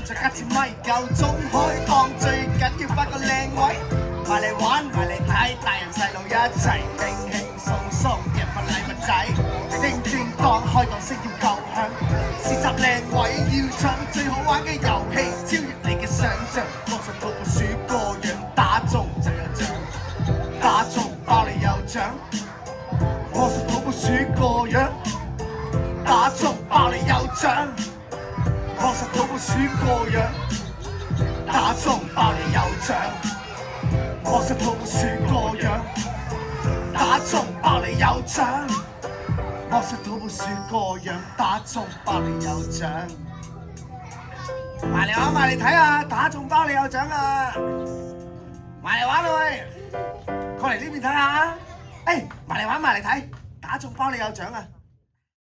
再加支咪夠鐘開檔，最緊要發個靚位，埋嚟玩埋嚟睇，大人細路一齊輕輕鬆鬆夾份禮物仔，叮叮當開檔聲要夠響，試集靚位要搶，最好玩嘅遊戲超越你嘅想像，魔術套部鼠個樣，打中就有獎，打中包你有獎，魔術套部鼠個樣，打中包你有獎。魔術套部鼠個樣，打中包你有獎。魔術套部鼠個樣，打中包你有獎。魔術套部鼠個樣，打中包你有獎。埋嚟玩埋嚟睇啊！打中包你有獎啊！埋嚟玩啦喂，過嚟呢邊睇下。誒，埋嚟玩埋嚟睇，打中包你有獎啊！